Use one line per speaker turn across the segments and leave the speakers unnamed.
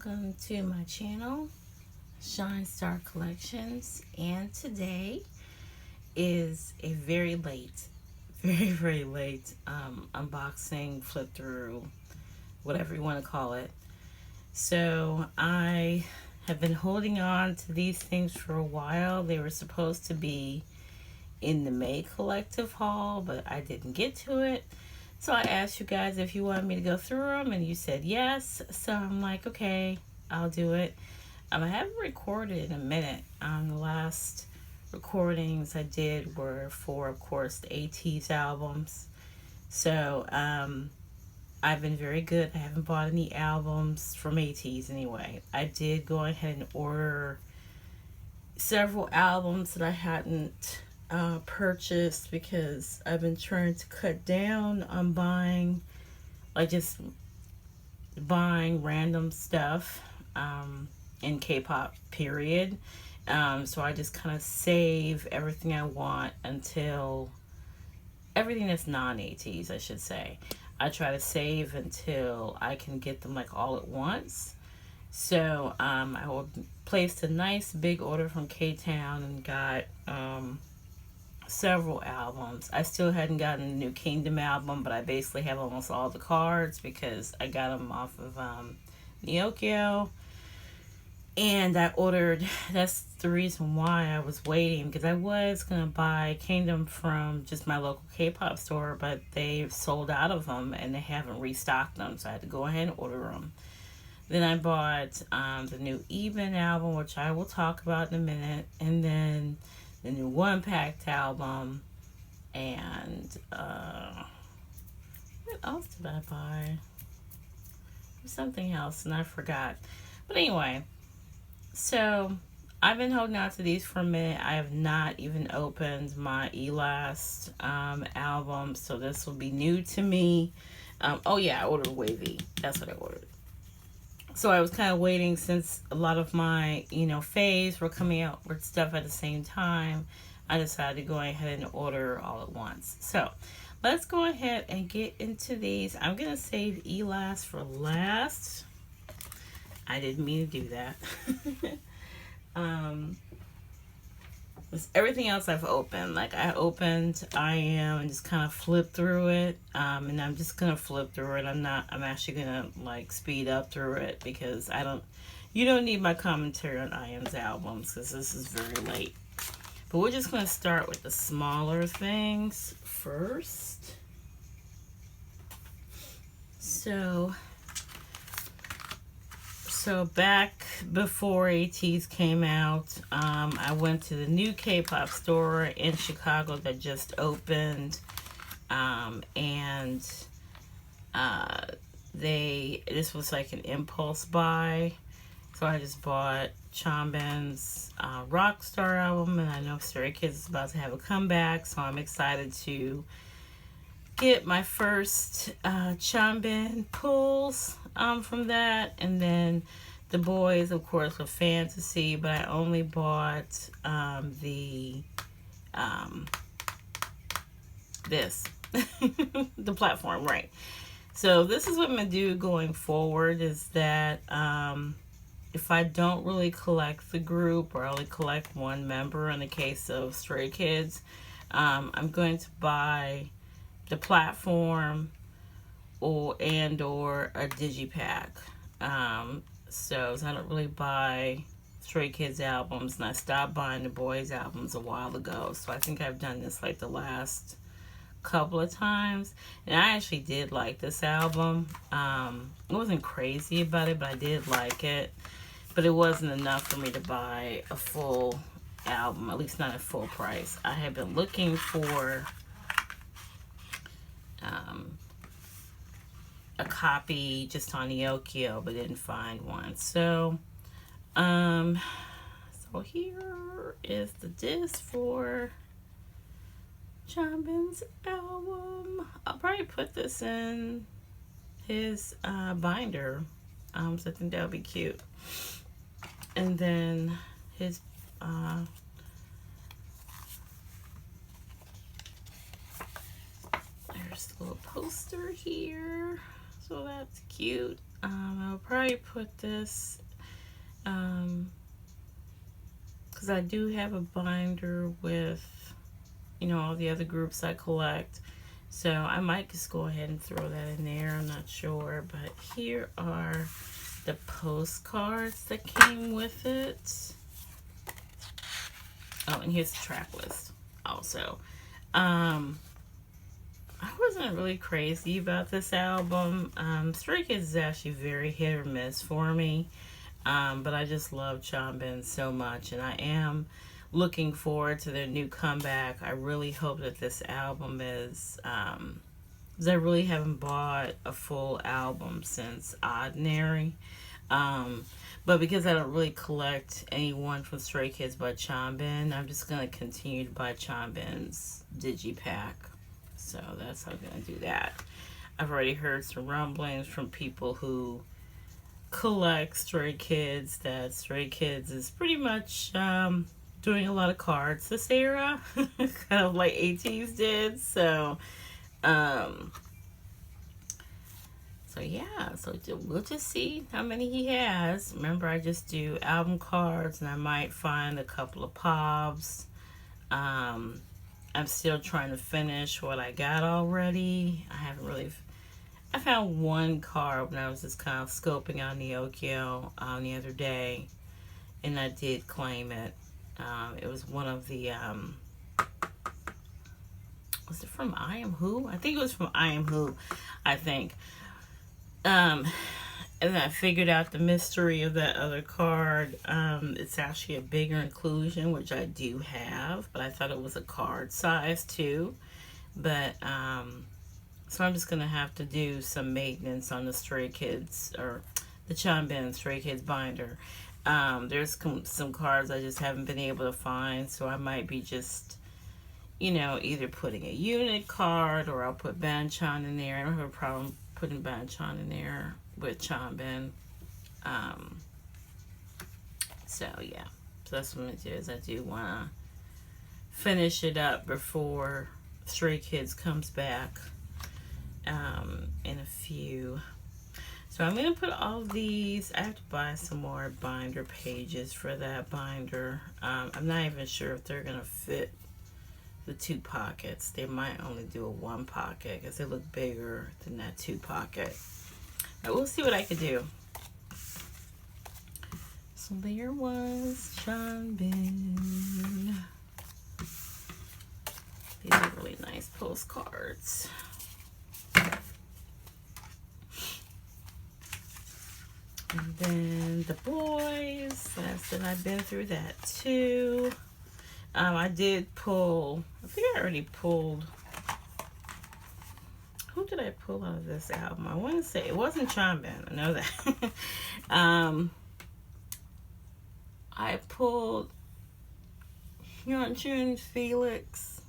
welcome to my channel, Shine Star Collections, and today is a very late, very late unboxing, flip through, whatever you want to call it. So I have been holding on to these things for a while. They were supposed to be in the May collective haul, but I didn't get to it. So I asked you guys if you wanted me to go through them, and you said yes. So I'm like, okay, I'll do it. I haven't recorded in a minute. The last recordings I did were for, of course, the ATEEZ albums. So I've been very good. I haven't bought any albums from ATEEZ anyway. I did go ahead and order several albums that I hadn't purchased because I've been trying to cut down on buying, like just buying random stuff in K-pop, period. So I just kind of save everything I want until everything that's non-ATEEZ, I should say. I try to save until I can get them like all at once. So I placed a nice big order from K-Town and got several albums. I still hadn't gotten the New Kingdom album, but I basically have almost all the cards because I got them off of Neokyo. And I ordered, that's the reason why I was waiting, because I was going to buy Kingdom from just my local K-pop store, but they've sold out of them and they haven't restocked them, so I had to go ahead and order them. Then I bought the new Even album, which I will talk about in a minute, and then the new One Pact album, and what else did I buy? Something else, and I forgot. But anyway, so I've been holding on to these for a minute. I have not even opened my Elast album, so this will be new to me. Oh yeah, I ordered Wavy. That's what I ordered. So I was kind of waiting since a lot of my, faves were coming out with stuff at the same time. I decided to go ahead and order all at once. So let's go ahead and get into these. I'm going to save Elast for last. I didn't mean to do that. Everything else I've opened, like I opened I Am and just kind of flipped through it, and I'm just gonna flip through it. I'm actually gonna like speed up through it because you don't need my commentary on I Am's albums because this is very late. But we're just gonna start with the smaller things first. So back before ATEEZ came out, I went to the new K-pop store in Chicago that just opened, and this was like an impulse buy. So I just bought Changbin's Rockstar album, and I know Stray Kids is about to have a comeback, so I'm excited to get my first Changbin pulls from that. And then the boys, of course, with Fantasy, but I only bought this the platform, right? So this is what I'm gonna do going forward, is that if I don't really collect the group or only collect one member in the case of Stray Kids, I'm going to buy the platform or a digipack. So I don't really buy Stray Kids albums, and I stopped buying the boys albums a while ago. So I think I've done this like the last couple of times, and I actually did like this album. I wasn't crazy about it, but I did like it. But it wasn't enough for me to buy a full album, at least not at full price. I have been looking for a copy just on Neokyo, but didn't find one. So here is the disc for Changbin's album. I'll probably put this in his binder, so I think that would be cute. And then his there's a little poster here, so that's cute. I'll probably put this, because I do have a binder with, all the other groups I collect. So I might just go ahead and throw that in there. I'm not sure. But here are the postcards that came with it. Oh, and here's the track list also. I wasn't really crazy about this album. Stray Kids is actually very hit or miss for me. But I just love Chanbin so much, and I am looking forward to their new comeback. I really hope that this album is, because I really haven't bought a full album since Ordinary. But because I don't really collect anyone from Stray Kids by Chanbin, I'm just going to continue to buy Chanbin's Digipack. So that's how I'm going to do that. I've already heard some rumblings from people who collect Stray Kids that Stray Kids is pretty much doing a lot of cards this era, kind of like ATEEZ did. So yeah, so we'll just see how many he has. Remember, I just do album cards, and I might find a couple of POBs. I'm still trying to finish what I got already. I found one card when I was just kind of scoping on Neokyo the other day, and I did claim it. It was one of the, was it from I Am Who? I think it was from I Am Who, I think. And then I figured out the mystery of that other card. It's actually a bigger inclusion, which I do have, but I thought it was a card size too. But, so I'm just going to have to do some maintenance on the Stray Kids, or the Chanbin Stray Kids binder. There's some cards I just haven't been able to find, so I might be just, either putting a unit card, or I'll put Banchan in there. I don't have a problem putting Banchan in there with Chanbin. So yeah, so that's what I'm going to do, is I do want to finish it up before Stray Kids comes back in a few. So I'm going to put all these. I have to buy some more binder pages for that binder. I'm not even sure if they're going to fit the 2 pockets. They might only do a 1 pocket because they look bigger than that 2 pocket. But we'll see what I can do. So there was Chanbin. These are really nice postcards. And then the boys, like I said, I've been through that too. I did pull, I think I already pulled, who did I pull out of this album? I want to say, it wasn't Chanbin, I know that. I pulled Hyunjin, Felix.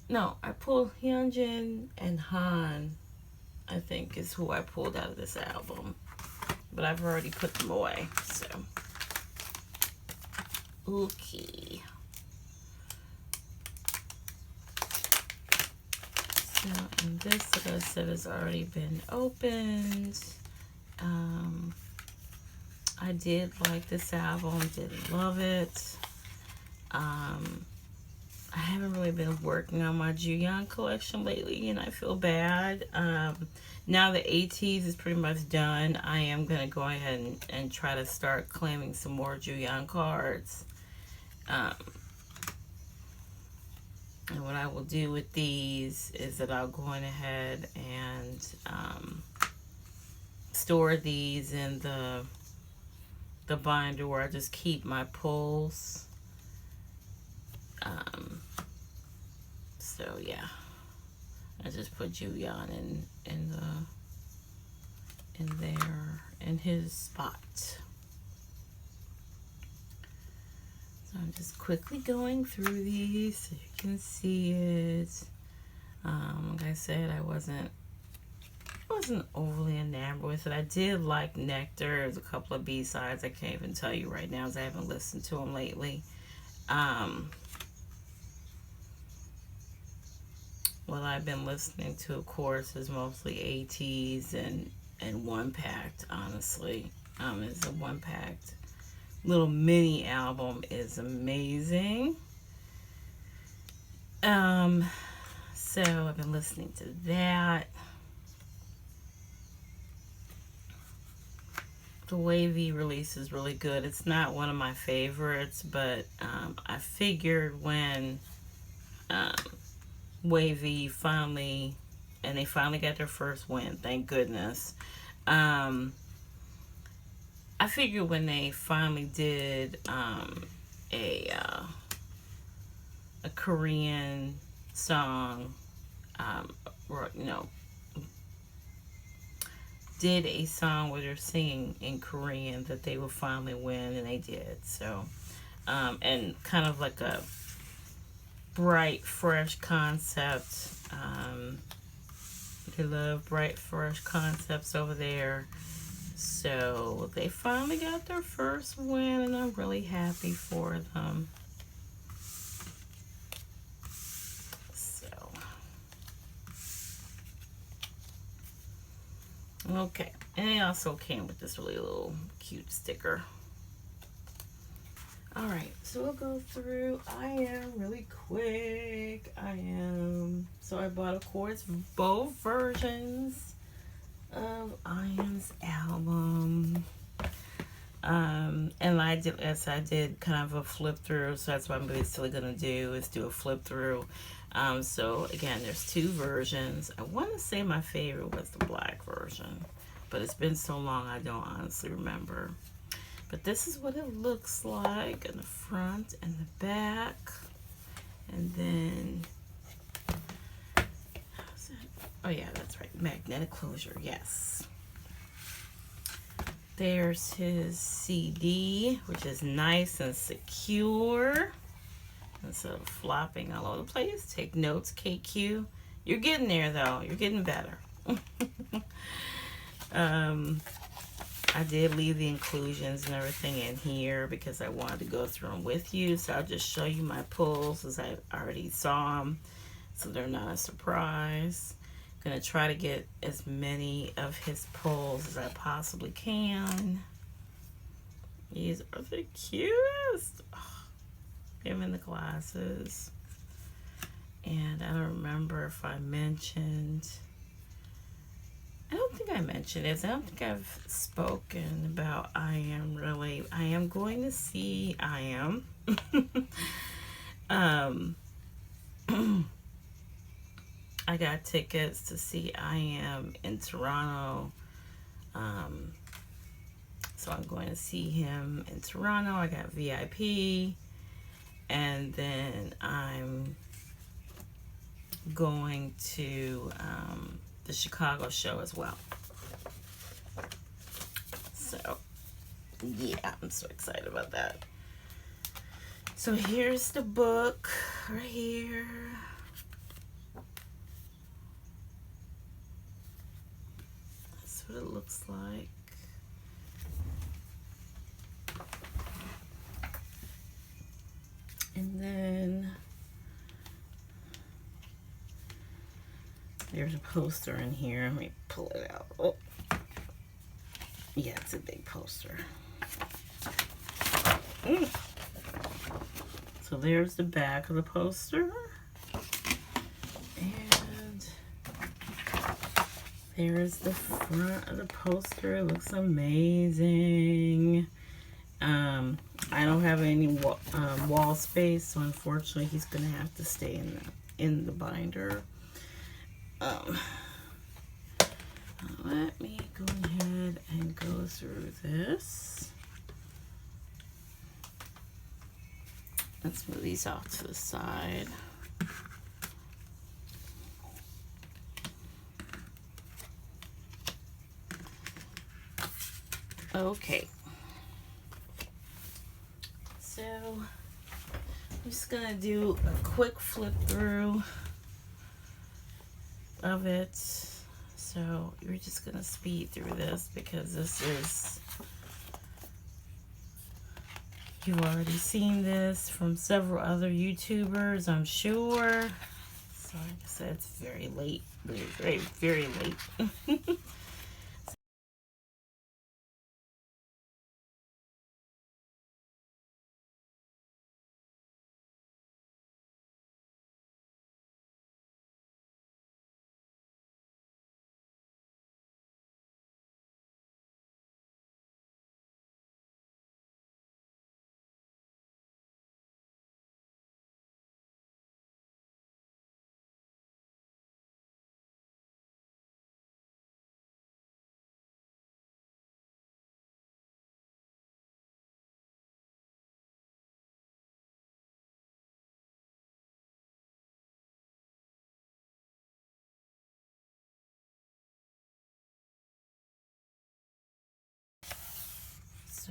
No, I pulled Hyunjin and Han, I think is who I pulled out of this album. But I've already put them away, so. Okay. So, and this, like I said, has already been opened. I did like this album, didn't love it. I haven't really been working on my Juyeon collection lately, and I feel bad. Now that ATEEZ is pretty much done, I am going to go ahead and try to start claiming some more Juyeon cards. And what I will do with these is that I'll go on ahead and store these in the binder where I just keep my pulls. So yeah, I just put Juyeon in there in his spot. So I'm just quickly going through these so you can see it. Like I said, I wasn't overly enamored with it. I did like Nectar. There's a couple of B-sides I can't even tell you right now, as I haven't listened to them lately. What I've been listening to, of course, is mostly ATEEZ and and one packed, honestly. It's a one packed little mini album, is amazing. So I've been listening to that. The Wavy release is really good. It's not one of my favorites, but I figured when Wavy finally, and they finally got their first win, thank goodness. I figured when they finally did a Korean song, did a song where they're singing in Korean, that they would finally win, and they did. So, and kind of like a bright, fresh concept. They love bright, fresh concepts over there. So they finally got their first win, and I'm really happy for them. Okay, and it also came with this really little cute sticker. Alright, so we'll go through I Am really quick. So I bought, of course, both versions of I Am's album. And I did kind of a flip through, so that's what I'm basically gonna do, is do a flip through. So again, there's two versions. I want to say my favorite was the black version, but it's been so long I don't honestly remember. But this is what it looks like in the front and the back. And then, oh yeah, that's right, magnetic closure, yes. There's his CD, which is nice and secure. Instead of flopping all over the place. Take notes, KQ. You're getting there, though. You're getting better. I did leave the inclusions and everything in here because I wanted to go through them with you. So I'll just show you my pulls as I already saw them, so they're not a surprise. I'm going to try to get as many of his pulls as I possibly can. These are the cutest. Him in the glasses. And I don't remember if I mentioned, I don't think I mentioned it. I don't think I've spoken about I Am going to see I Am. I got tickets to see I Am in Toronto. So I'm going to see him in Toronto. I got VIP. And then I'm going to the Chicago show as well. So, yeah, I'm so excited about that. So here's the book right here. That's what it looks like. And then there's a poster in here. Let me pull it out. Oh, yeah, it's a big poster. So there's the back of the poster. And there's the front of the poster. It looks amazing. I don't have any wall space, so unfortunately he's gonna have to stay in the binder. Let me go ahead and go through this. Let's move these off to the side. Okay. So I'm just gonna do a quick flip through of it. So you're just gonna speed through this because this is, you've already seen this from several other YouTubers, I'm sure. So like I said, it's very late, very, very late.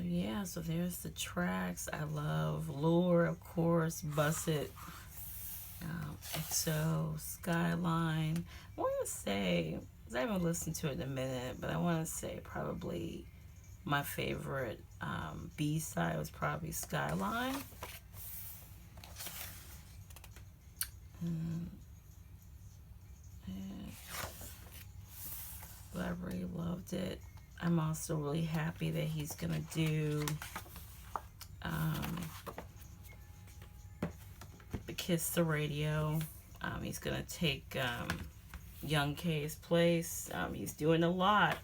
yeah, so there's the tracks. I love Lure, of course, Busset, XO, Skyline. I want to say, 'cause I haven't listened to it in a minute, but I want to say probably my favorite B-side was probably Skyline. But I really loved it. I'm also really happy that he's gonna do the Kiss the Radio. He's gonna take Young K's place. He's doing a lot,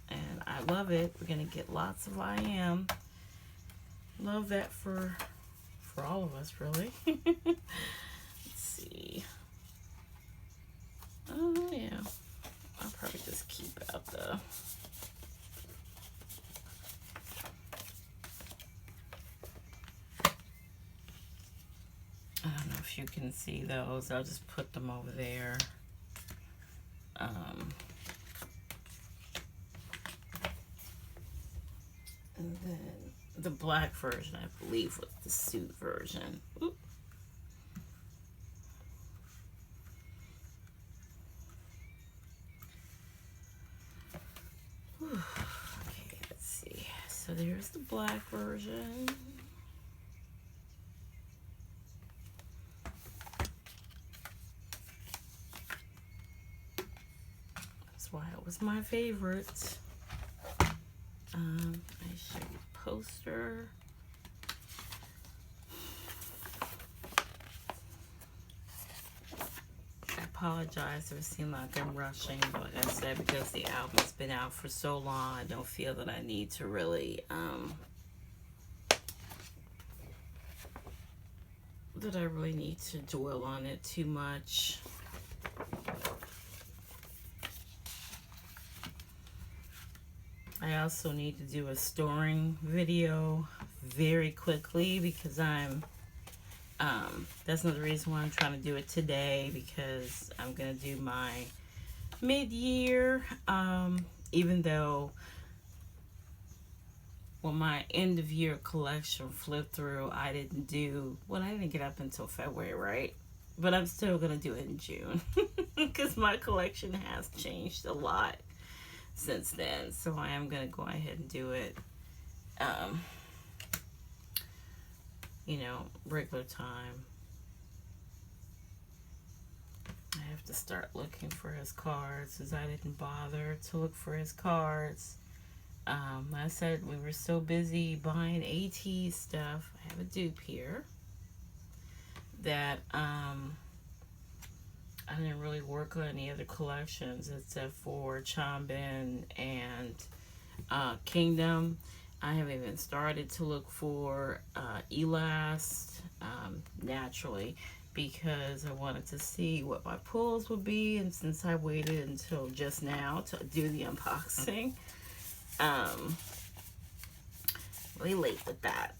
and I love it. We're gonna get lots of I Am. Love that for all of us, really. Let's see. Oh yeah, I'll probably just keep out the. I don't know if you can see those. I'll just put them over there. And then the black version, I believe, was the suit version. Oop. Okay, let's see. So there's the black version. That's why it was my favorite. I show you the poster. I apologize if it seems like I'm rushing, but like I said, because the album's been out for so long, I don't feel that I need to really need to dwell on it too much. I also need to do a storing video very quickly because that's another reason why I'm trying to do it today, because I'm going to do my mid-year, even though, well, my end-of-year collection flip through, I didn't get up until February, right? But I'm still going to do it in June because my collection has changed a lot since then, so I am going to go ahead and do it, regular time. I have to start looking for his cards, because I didn't bother to look for his cards. I said we were so busy buying AT stuff. I have a dupe here that I didn't really work on any other collections except for Chambin and Kingdom. I haven't even started to look for Elast naturally, because I wanted to see what my pulls would be, and since I waited until just now to do the unboxing, really late with that,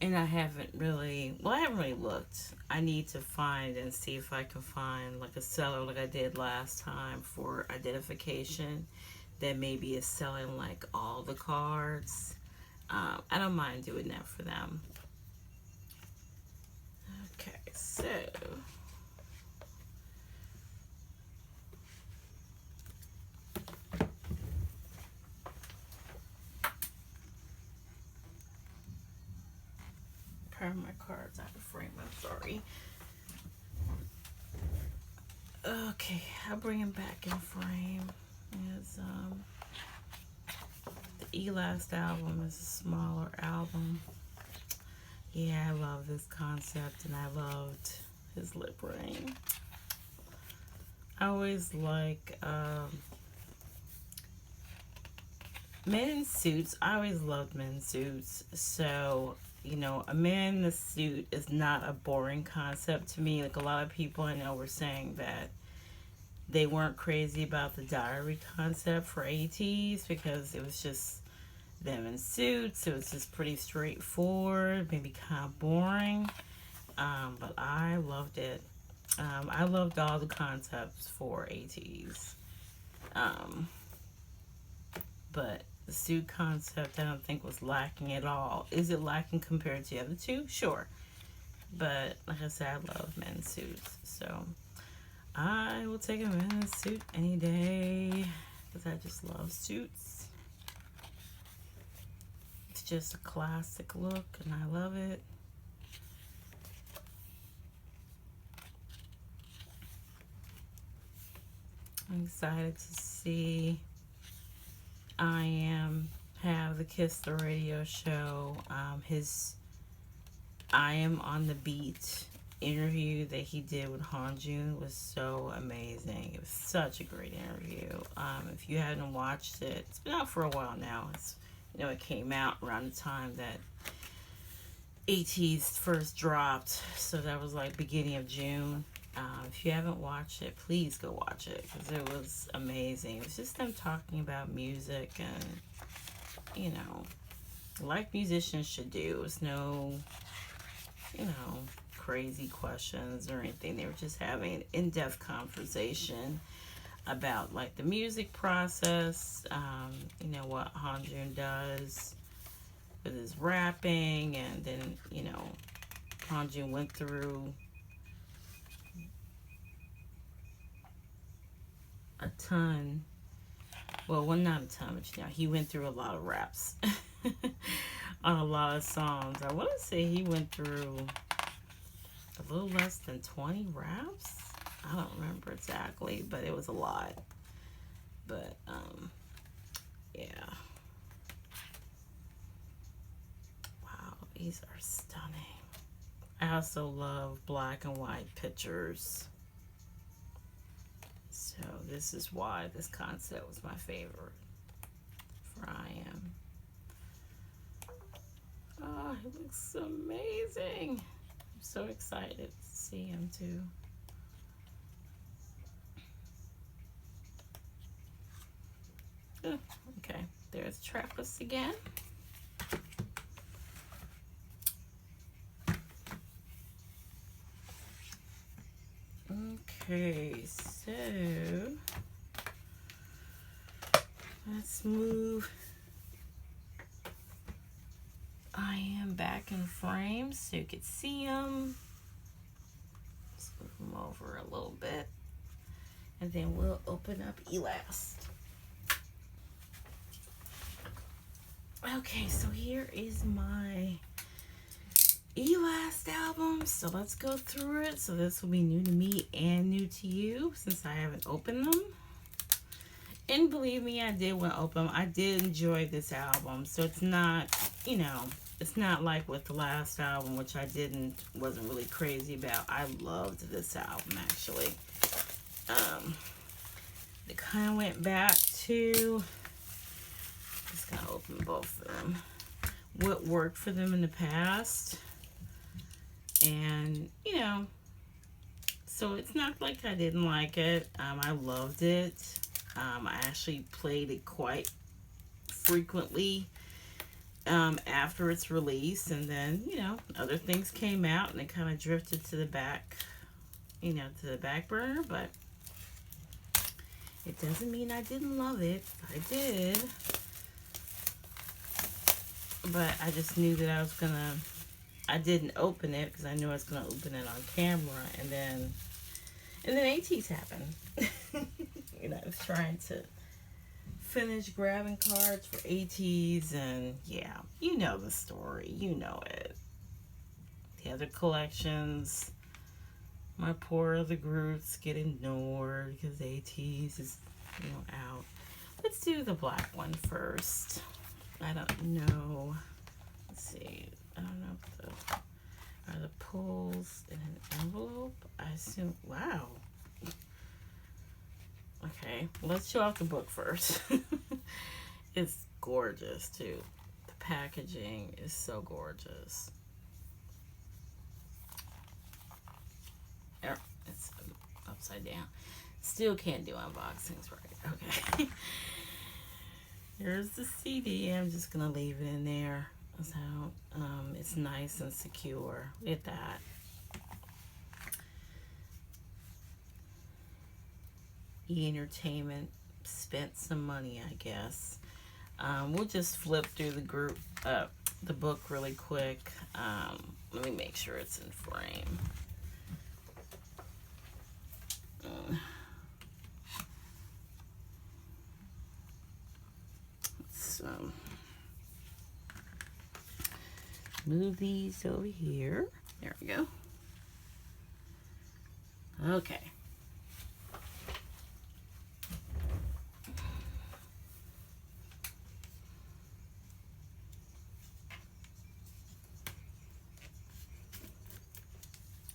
and I haven't really looked. I need to find and see if I can find like a seller like I did last time for identification that maybe is selling like all the cards. I don't mind doing that for them. Okay, so pair of my cards out of frame, I'm sorry. Okay, I'll bring them back in frame. Is the Elast album is a smaller album. Yeah, I love this concept, and I loved his lip ring. I always like men's suits. I always loved men's suits. So, a man in a suit is not a boring concept to me. Like a lot of people I know were saying that they weren't crazy about the diary concept for ATs because it was just them in suits. It was just pretty straightforward, maybe kind of boring. But I loved it. I loved all the concepts for ATs. But The suit concept, I don't think, was lacking at all. Is it lacking compared to the other two? Sure. But like I said, I love men's suits. So I will take a men's suit any day because I just love suits. It's just a classic look and I love it. I'm excited to see I Am have the Kiss the Radio show. His I Am on the Beat interview that he did with Hanjun was so amazing. It was such a great interview. If you haven't watched it, it's been out for a while now. It came out around the time that AT's first dropped, so that was like beginning of June. If you haven't watched it, please go watch it because it was amazing. It was just them talking about music and, like musicians should do. It was no, crazy questions or anything. They were just having an in-depth conversation about like the music process, what Hanjun does with his rapping, and then, Hanjun went through a ton. Well, not a ton, but he went through a lot of raps on a lot of songs. I want to say he went through a little less than 20 raps. I don't remember exactly, but it was a lot. But yeah. Wow, these are stunning. I also love black and white pictures. So this is why this concept was my favorite for I Am. Oh, it looks amazing. I'm so excited to see him too. Oh, okay, there's Trappist again. Okay, so let's move I Am back in frame so you can see him. Let's move him over a little bit, and then we'll open up Elast. Okay, so here is my Elast album. So let's go through it. So this will be new to me and new to you since I haven't opened them. And believe me, I did want to open them. I did enjoy this album. So it's not, it's not like with the last album, which I wasn't really crazy about. I loved this album actually. They kind of went back to, just gonna open both of them, what worked for them in the past. And, so it's not like I didn't like it. I loved it. I actually played it quite frequently after its release. And then, other things came out and it kind of drifted to the back, to the back burner. But it doesn't mean I didn't love it. I did. But I just knew that I didn't open it because I knew I was going to open it on camera, and then ATs happened. I was trying to finish grabbing cards for ATs, and yeah, you know the story, you know it. The other collections, my poor other groups get ignored because ATs is, out. Let's do the black one first. I don't know. Let's see. I don't know if are the pulls in an envelope. I assume. Wow. Okay, let's show off the book first. It's gorgeous too. The packaging is so gorgeous. It's upside down. Still can't do unboxings right. Okay. Here's the CD. I'm just gonna leave it in there. So it's nice and secure. Look at that. E Entertainment spent some money, I guess. We'll just flip through the book really quick. Let me make sure it's in frame. So, move these over here. There we go. Okay.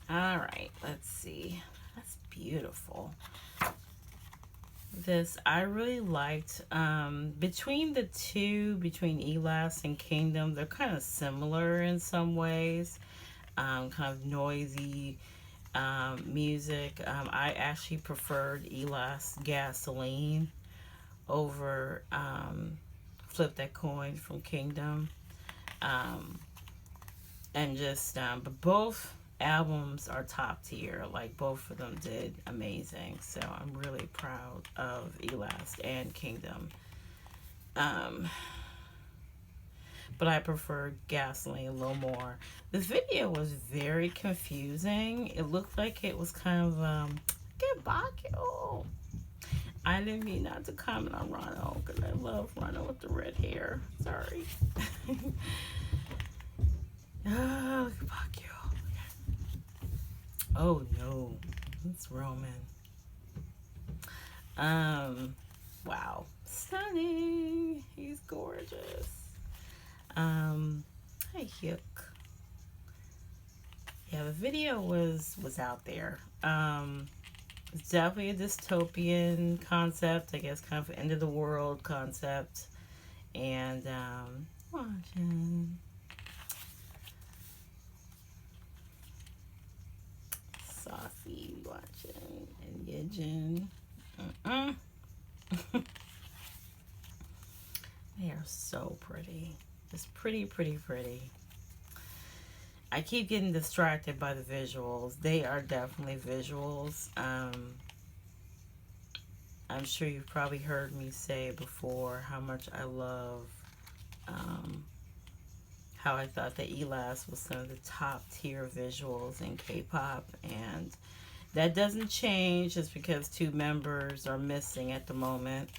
All right, let's see. That's beautiful. This I really liked. Between the two, between Elas and Kingdom, they're kind of similar in some ways. Kind of noisy music. I actually preferred Elas Gasoline over Flip That Coin from Kingdom. And just, but both albums are top tier. Like, both of them did amazing. So I'm really proud of Elas and Kingdom. But I prefer Gasoline a little more. The video was very confusing. It looked like it was kind of, get back, yo. I didn't mean not to comment on Ronald, because I love Ronald with the red hair. Sorry. Oh, look at Bakio. Oh no, it's Roman. Wow, stunning. He's gorgeous. Hi, Hyuk. Yeah, the video was out there. It's definitely a dystopian concept, I guess, kind of end of the world concept. And watching. Saucy watching and Yijin. They are so pretty. Just pretty, pretty, pretty. I keep getting distracted by the visuals. They are definitely visuals. I'm sure you've probably heard me say before how much I love, how I thought that Elas was some of the top tier visuals in K-pop, and that doesn't change just because 2 members are missing at the moment.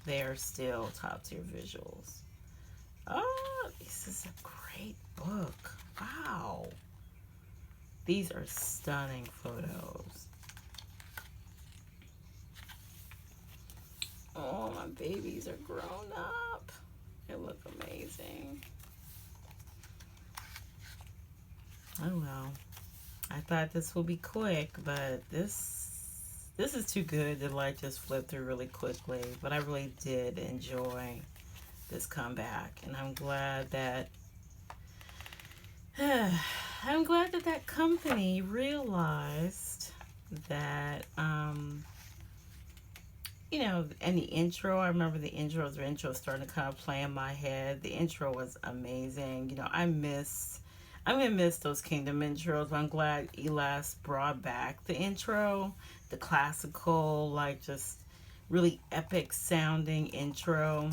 They are still top tier visuals. Oh, this is a great book. Wow. These are stunning photos. Oh, my babies are grown up. They look amazing. Oh well. I thought this would be quick, but this is too good to like just flip through really quickly. But I really did enjoy this comeback, and I'm glad that that company realized that you know, and the intro, I remember the intro starting to kind of play in my head. The intro was amazing. You know, I'm gonna miss those Kingdom intros, but I'm glad Elas brought back the intro, the classical, like just really epic sounding intro.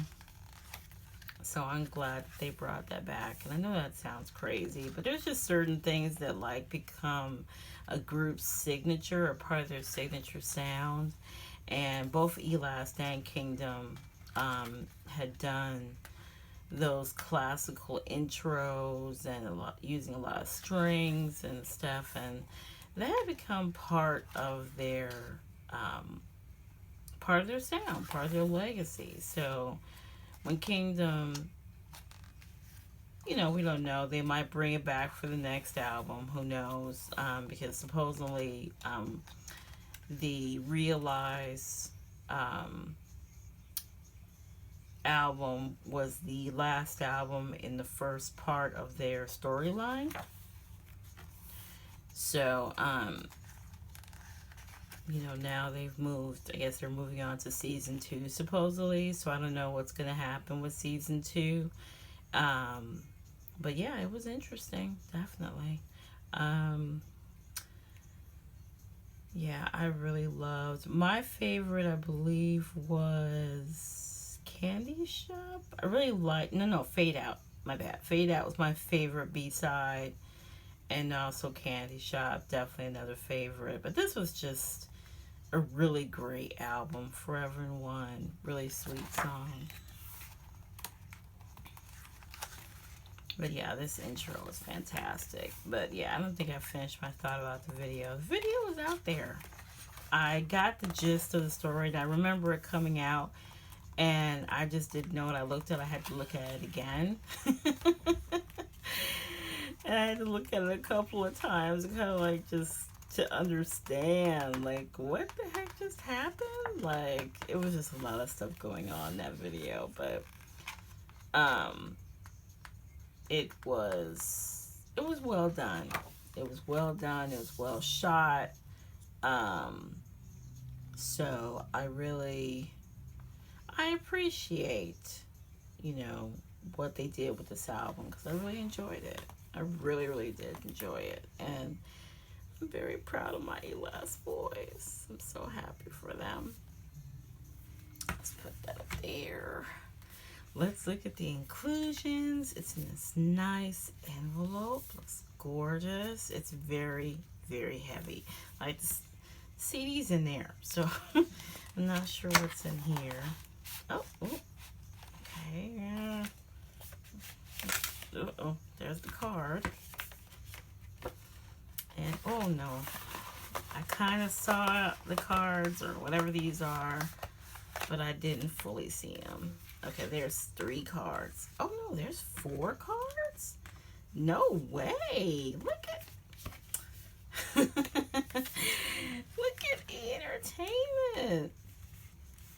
So I'm glad they brought that back. And I know that sounds crazy, but there's just certain things that like become a group's signature or part of their signature sound. And both Elas and Kingdom had done those classical intros and using a lot of strings and stuff, and that had become part of their sound, part of their legacy. So when Kingdom, you know, we don't know, they might bring it back for the next album, who knows, because supposedly the Realize album was the last album in the first part of their storyline. So, you know, now they've moved, I guess they're moving on to season 2 supposedly, so I don't know what's going to happen with season 2. But yeah, it was interesting, definitely. Yeah, I really loved, my favorite I believe was Candy Shop. I really like, no, Fade Out. My bad. Fade Out was my favorite B-side. And also Candy Shop, definitely another favorite. But this was just a really great album. Forever in One. Really sweet song. But yeah, this intro is fantastic. But yeah, I don't think I finished my thought about the video. The video was out there. I got the gist of the story. And I remember it coming out. And I just didn't know what I looked at. I had to look at it again. And I had to look at it a couple of times. Kind of like just to understand. Like, what the heck just happened? Like, it was just a lot of stuff going on in that video. But, it was well done. It was well done. It was well shot. So I appreciate, what they did with this album, because I really enjoyed it. I really, really did enjoy it. And I'm very proud of my Elas boys. I'm so happy for them. Let's put that up there. Let's look at the inclusions. It's in this nice envelope. Looks gorgeous. It's very, very heavy. Like the CD's in there, so I'm not sure what's in here. Oh, okay, yeah. Oh, there's the card. And oh no, I kind of saw the cards or whatever these are, but I didn't fully see them. Okay, there's 3 cards. Oh no, there's 4 cards? No way. Look at look at E-Entertainment.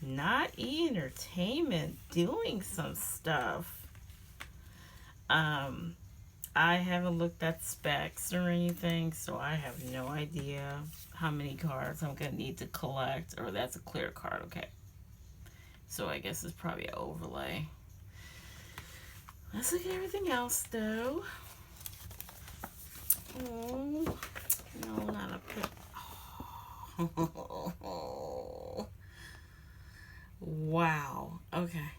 Not E-Entertainment doing some stuff. I haven't looked at specs or anything, so I have no idea how many cards I'm gonna need to collect. Or that's a clear card, okay. So I guess it's probably an overlay. Let's look at everything else, though. Oh, no, not a pic. Oh. Wow. Okay.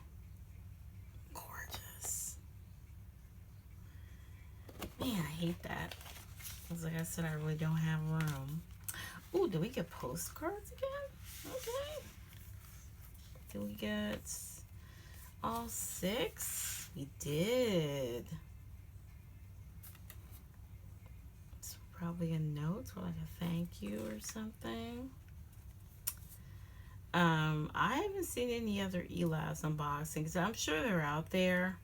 Gorgeous. Man, I hate that. Because like I said, I really don't have room. Ooh, do we get postcards again? Okay. Did we get all 6? We did. It's probably a note or like a thank you or something. I haven't seen any other Elas unboxings. I'm sure they're out there.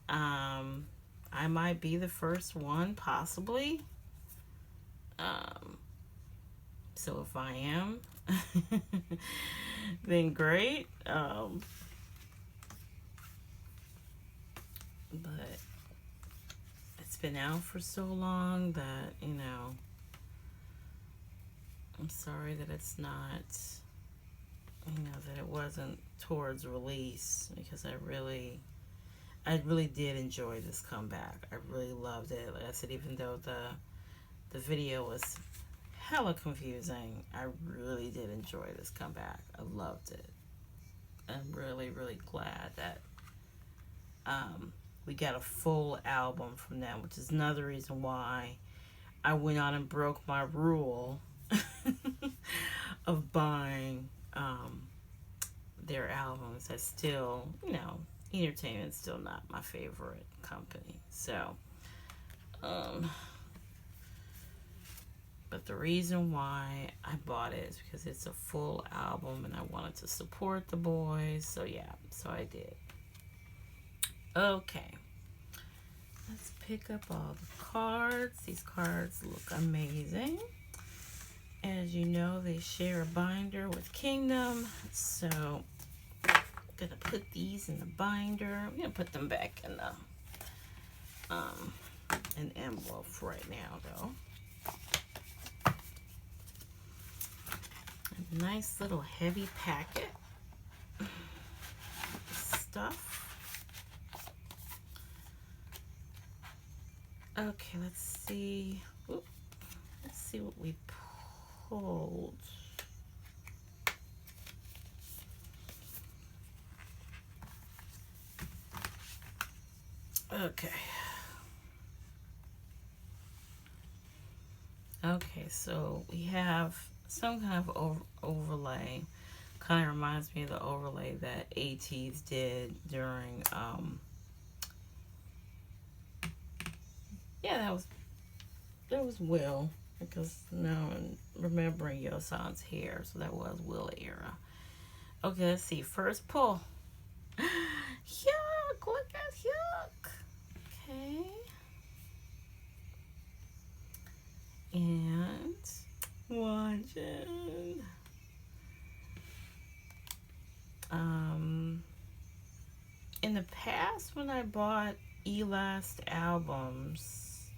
I might be the first one, possibly. So if I am, then great. But it's been out for so long that, I'm sorry that it's not, that it wasn't towards release, because I really did enjoy this comeback. I really loved it. Like I said, even though the video was hella confusing, I really did enjoy this comeback. I loved it. I'm really, really glad that we got a full album from them, which is another reason why I went on and broke my rule of buying their albums. I still, Entertainment's still not my favorite company. So, but the reason why I bought it is because it's a full album and I wanted to support the boys. So yeah, so I did. Okay. Let's pick up all the cards. These cards look amazing. As you know, they share a binder with Kingdom. So I'm going to put these in the binder. I'm going to put them back in the an envelope for right now, though. A nice little heavy packet of stuff. Okay, let's see. Oop. Let's see what we pulled. Okay. Okay, so we have some kind of overlay. Kind of reminds me of the overlay that ATs did during, yeah, that was Will. Because now I'm remembering Yosan's hair, so that was Will era. Okay, let's see. First pull. Yuck! Look at yuck. Okay. And watching. In the past, when I bought Elast albums,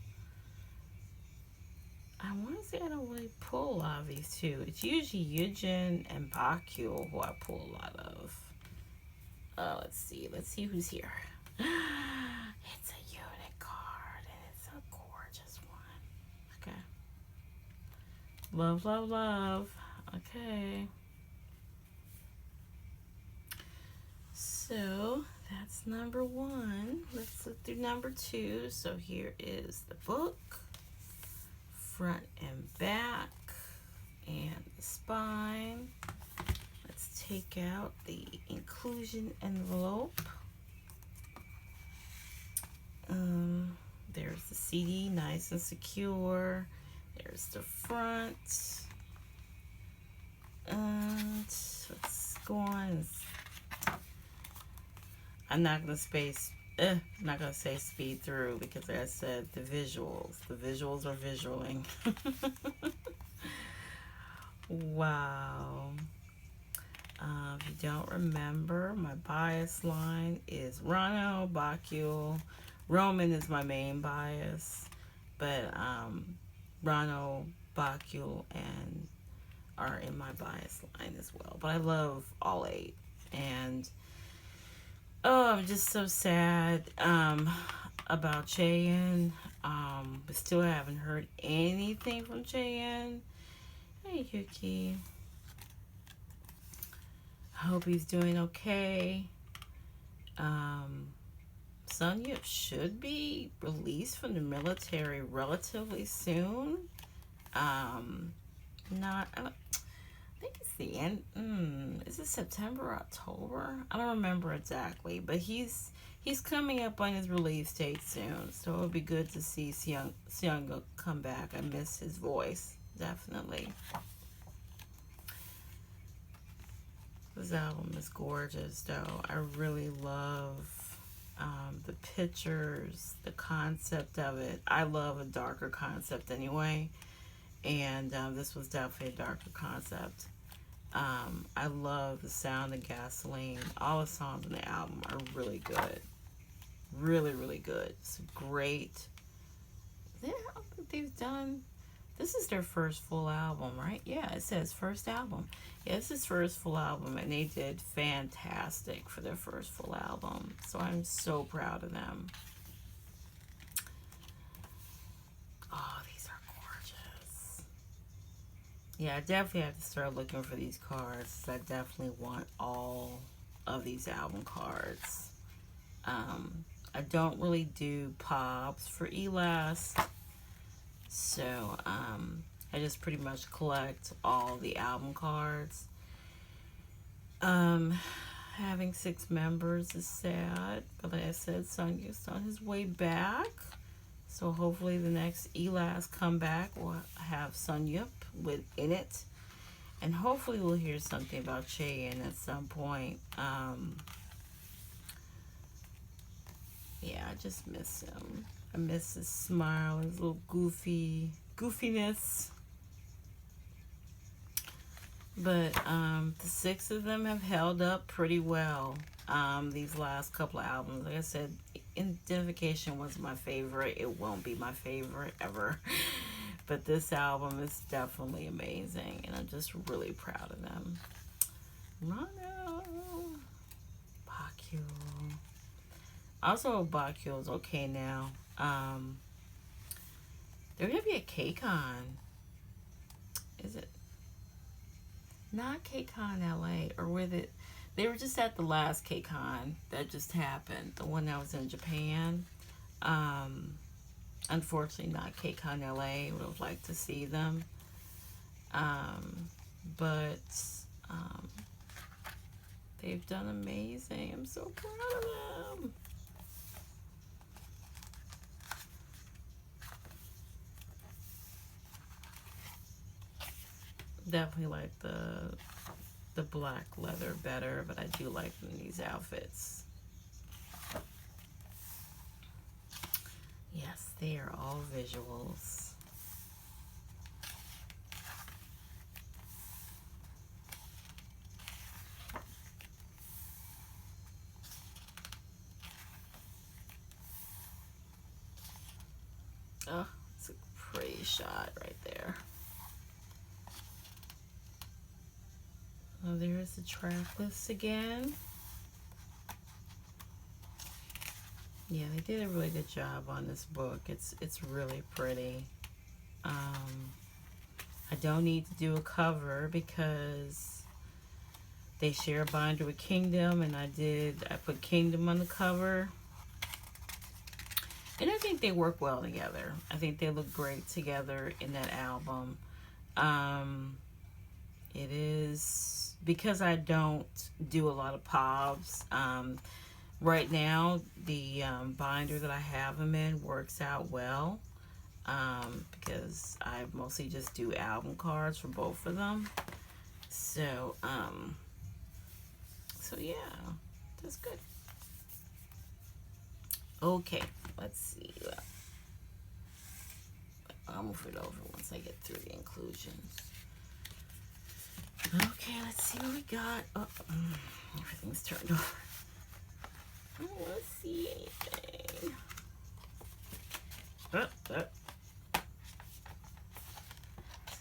I want to say I don't really pull a lot of these two. It's usually Yujin and Bakul who I pull a lot of. Let's see who's here. It's a unit card, and it's a gorgeous one. Okay. Love, love, love. Okay. So that's number one. Let's look through number two. So here is the book, front and back, and the spine. Let's take out the inclusion envelope. There's the CD, nice and secure. There's the front. And let's go on. I'm not gonna say speed through because, like I said, the visuals are visualing. Wow. If you don't remember, my bias line is Rano, Bakul. Roman is my main bias, but Rano, Bakul, and are in my bias line as well. But I love all 8, and I'm just so sad about Cheyenne. We still haven't heard anything from Cheyenne. Hey, Yuki. I hope he's doing okay. Sonya should be released from the military relatively soon. I think it's the end. Is it September or October? I don't remember exactly, but he's coming up on his release date soon, so it would be good to see Seung come back. I miss his voice, definitely. This album is gorgeous, though. I really love the pictures, the concept of it. I love a darker concept anyway, and this was definitely a darker concept. I love the sound of gasoline. All the songs on the album are really good. Really, really good. It's great. Yeah, I don't think they've done... This is their first full album, right? Yeah, it says first album. Yeah, it's his first full album, and they did fantastic for their first full album. So I'm so proud of them. Oh, these are gorgeous. Yeah, I definitely have to start looking for these cards. I definitely want all of these album cards. I don't really do pops for Elas. So, I just pretty much collect all the album cards. Having 6 members is sad, but like I said, Sung's on his way back. So hopefully the next Elas comeback will have Sunyup in it. And hopefully we'll hear something about Cheyenne at some point. Yeah, I just miss him. I miss his smile, his little goofiness. But the 6 of them have held up pretty well. These last couple of albums, like I said, Identification was my favorite. It won't be my favorite ever. But this album is definitely amazing, and I'm just really proud of them. Rano, Bakul. Also, Bakul is okay now. There's gonna be a KCON. Is it not KCON LA, or were they were just at the last KCON that just happened, the one that was in Japan. Unfortunately, not KCON LA. Would have liked to see them. But um, they've done amazing. I'm so proud of them. Definitely like the black leather better, but I do like them in these outfits. Yes, they are all visuals. Oh, it's a pretty shot right there. Oh, there's the track list again. Yeah, they did a really good job on this book. It's really pretty. I don't need to do a cover because they share a binder with Kingdom, and I put Kingdom on the cover. And I think they work well together. I think they look great together in that album. It is because I don't do a lot of POVs. Right now, the binder that I have them in works out well because I mostly just do album cards for both of them. So, so yeah, that's good. Okay, let's see. I'll move it over once I get through the inclusions. Okay, let's see what we got. Oh, everything's turned over. I don't want to see anything. This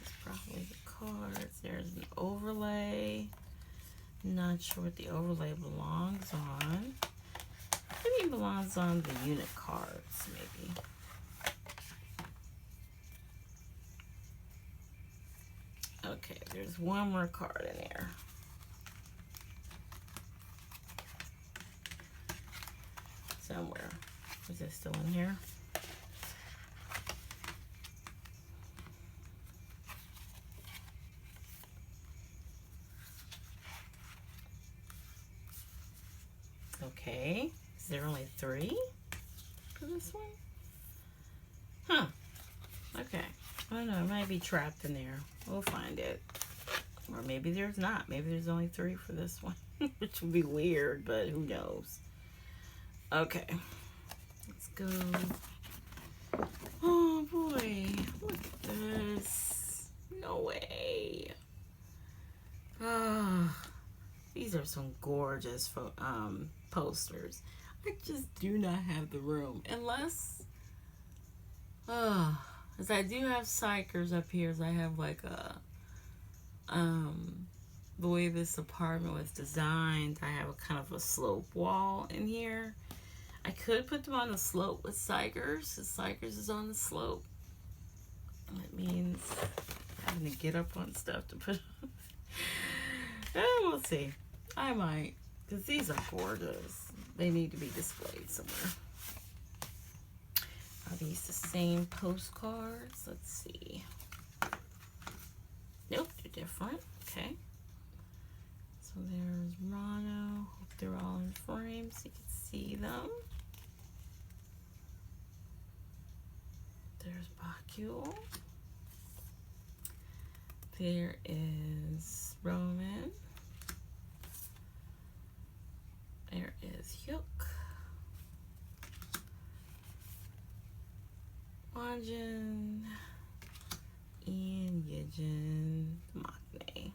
is probably the cards. There's an overlay. Not sure what the overlay belongs on. Maybe it belongs on the unit cards, maybe. Okay, there's one more card in there. Somewhere. Is it still in here? Okay. Is there only 3 for this one? Huh. Okay. I don't know. It might be trapped in there. We'll find it. Or maybe there's not. Maybe there's only 3 for this one. Which would be weird, but who knows. Okay. Let's go. Oh boy. Look at this. No way. Ah. These are some gorgeous posters. I just do not have the room. Unless, as I do have psychers up here, as I have like a, the way this apartment was designed, I have a kind of a slope wall in here. I could put them on the slope with psychers. The psychers is on the slope. That means having to get up on stuff to put on. We'll see. I might, because these are gorgeous. They need to be displayed somewhere. Are these the same postcards? Let's see. Nope, they're different. Okay. So there's Rano. Hope they're all in frame so you can see them. There's Bakul. There is Roman. There is Hyuk. Wanjin. And Yejin Maknae.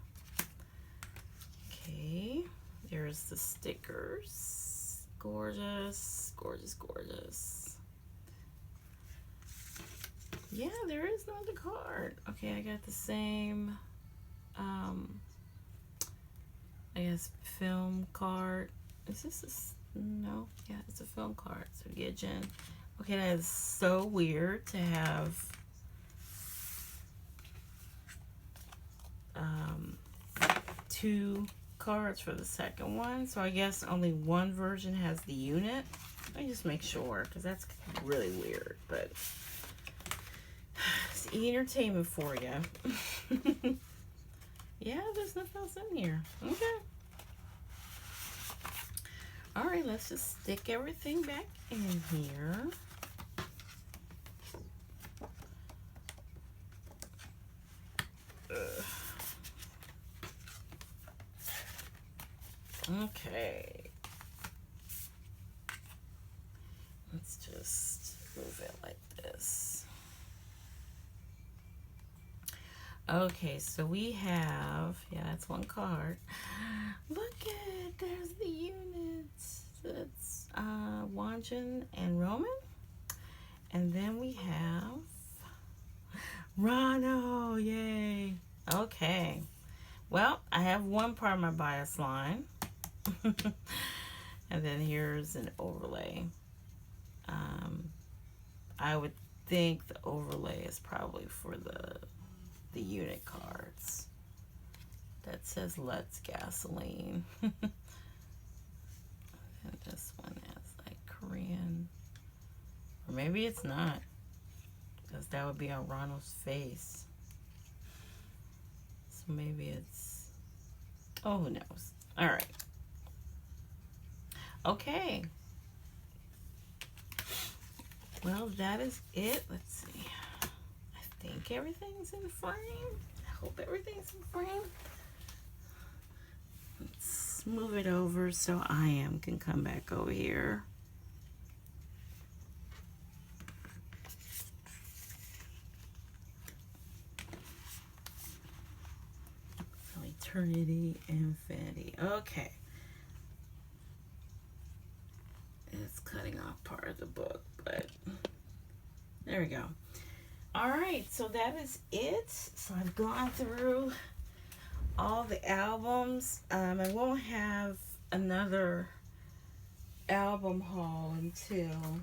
Okay. There's the stickers. Gorgeous. Gorgeous, gorgeous. Yeah, there is another card. Okay, I got the same, I guess, film card. Is this no? Yeah, it's a film card. So Yejin. Okay, that is so weird to have two cards for the second one. So I guess only one version has the unit. Let me just make sure, because that's really weird, but it's entertainment for you. Yeah, there's nothing else in here. Okay. All right, let's just stick everything back in here. Okay. Let's just move it like this. Okay, so we have, yeah, that's one card. Look at, there's the units. It's Wanjin and Roman. And then we have Rano, yay. Okay. Well, I have one part of my bias line. And then here's an overlay. I would think the overlay is probably for the unit cards. That says Let's Gasoline. And this one has like Korean. Or maybe it's not, because that would be on Ronald's face. So maybe it's, oh, who knows. All right. Okay. Well, that is it. Let's see. I think everything's in frame. I hope everything's in frame. Let's move it over so I can come back over here. Eternity, Infinity. Okay. It's cutting off part of the book, but there we go. All right, so that is it. So I've gone through all the albums. I won't have another album haul until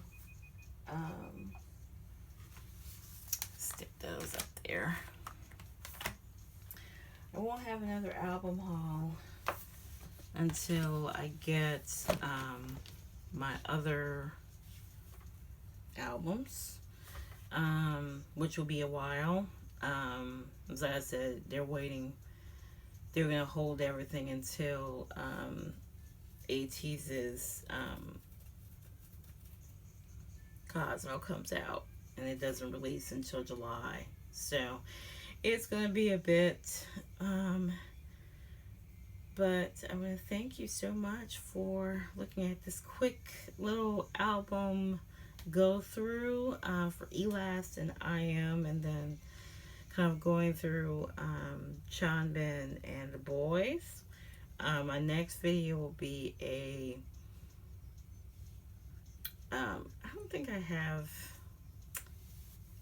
stick those up there. I won't have another album haul until I get my other albums, which will be a while. As I said, they're waiting. They're going to hold everything until ATEEZ's Cosmo comes out, and it doesn't release until July. So it's going to be a bit, but I want to thank you so much for looking at this quick little album go through for Elast and IM, and then kind of going through Chanbin and the boys. My next video will be a I don't think I have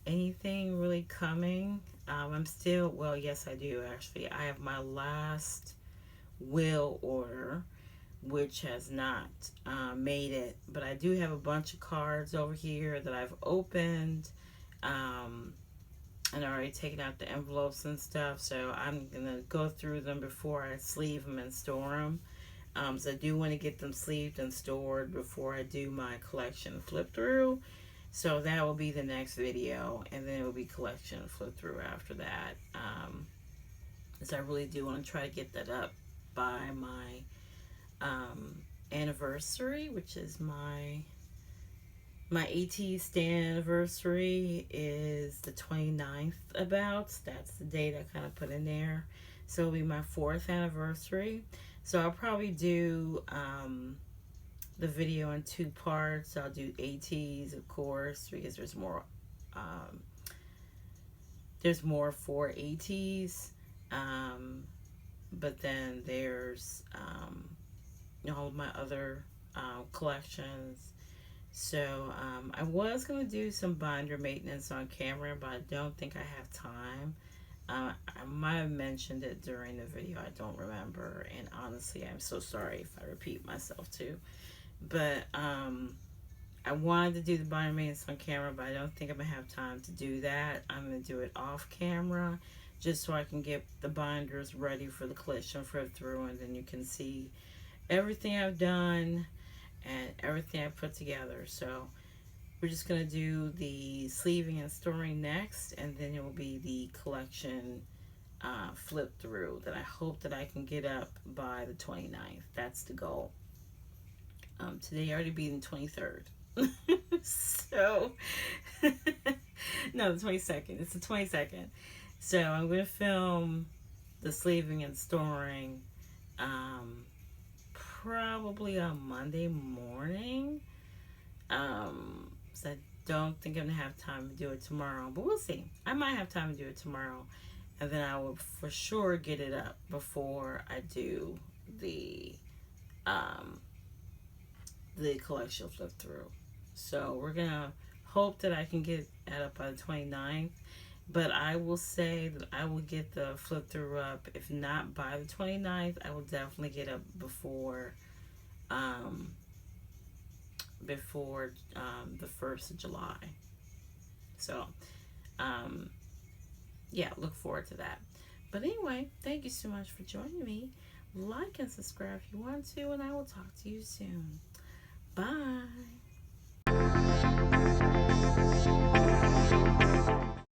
anything really coming. I'm still, well, yes I do actually. I have my last will order, which has not made it, but I do have a bunch of cards over here that I've opened and already taken out the envelopes and stuff, so I'm gonna go through them before I sleeve them and store them. So I do want to get them sleeved and stored before I do my collection flip through. So that will be the next video, and then it will be collection flip through after that. So I really do want to try to get that up by my anniversary, which is my AT stand anniversary is the 29th about. That's the date I kind of put in there. So it'll be my 4th anniversary. So I'll probably do the video in 2 parts. I'll do ATs, of course, because there's more for ATs. But then there's all of my other collections. So I was going to do some binder maintenance on camera, but I don't think I have time. I might have mentioned it during the video. I don't remember. And honestly, I'm so sorry if I repeat myself too. But I wanted to do the binder maintenance on camera, but I don't think I'm going to have time to do that. I'm going to do it off camera just so I can get the binders ready for the collection flip through, and then you can see everything I've done and everything I put together. So we're just going to do the sleeving and storing next, and then it will be the collection flip through that I hope that I can get up by the 29th. That's the goal. Today already being the 23rd. So, no, the 22nd. It's the 22nd. So I'm going to film the sleeving and storing probably on Monday morning. So I don't think I'm going to have time to do it tomorrow, but we'll see. I might have time to do it tomorrow, and then I will for sure get it up before I do the collection flip through. So we're gonna hope that I can get it up by the 29th, but I will say that I will get the flip through up. If not by the 29th, I will definitely get up before the 1st of July. So yeah, look forward to that. But anyway, thank you so much for joining me. Like and subscribe if you want to, and I will talk to you soon. Bye.